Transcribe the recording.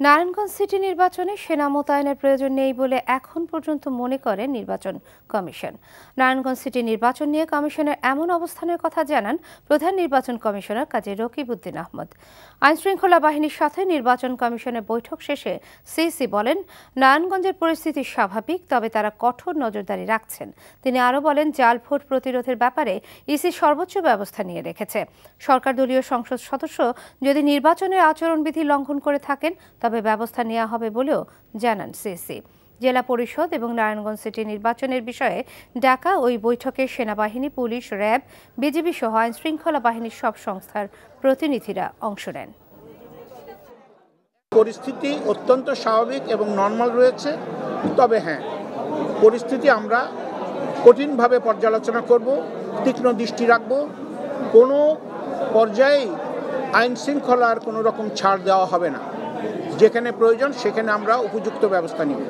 Narayanganj city নির্বাচনে সেনা মোতায়েনের প্রয়োজন নেই বলে এখন পর্যন্ত মনে করে নির্বাচন কমিশন। নারায়ণগঞ্জ সিটি নির্বাচন নিয়ে কমিশনের এমন অবস্থানের কথা জানান প্রধান নির্বাচন কমিশনার কাজী রকিবউদ্দিন আহমদ। আইনশৃঙ্খলা বাহিনীর সাথে নির্বাচন কমিশনের বৈঠক শেষে সিইসি বলেন, নারায়ণগঞ্জের পরিস্থিতি স্বাভাবিক, তবে তারা কঠোর নজরদারি রাখছেন। তিনি আরও বলেন, জাল ভোট প্রতিরোধের ব্যাপারে ইসি সর্বোচ্চ ব্যবস্থা নিয়ে রেখেছে। সরকার দলীয় সংসদ সদস্য যদি নির্বাচনের আচরণবিধি লঙ্ঘন করে থাকেন তবে ব্যবস্থা নেওয়া হবে বলেও জানান সিইসি। জেলা পরিষদ এবং নারায়ণগঞ্জ সিটি নির্বাচনের বিষয়ে ডাকা ওই বৈঠকে সেনাবাহিনী, পুলিশ, র্যাব, বিজিবি সহ আইনশৃঙ্খলা বাহিনীর সব সংস্থার প্রতিনিধিরা অংশ নেন। পরিস্থিতি অত্যন্ত স্বাভাবিক এবং নর্মাল রয়েছে, তবে হ্যাঁ, পরিস্থিতি আমরা কঠিনভাবে পর্যালোচনা করব, তীক্ষ্ণ দৃষ্টি রাখব। কোনো পর্যায়েই আইন শৃঙ্খলার কোনো রকম ছাড় দেওয়া হবে না। যেখানে প্রয়োজন সেখানে আমরা উপযুক্ত ব্যবস্থা নিব।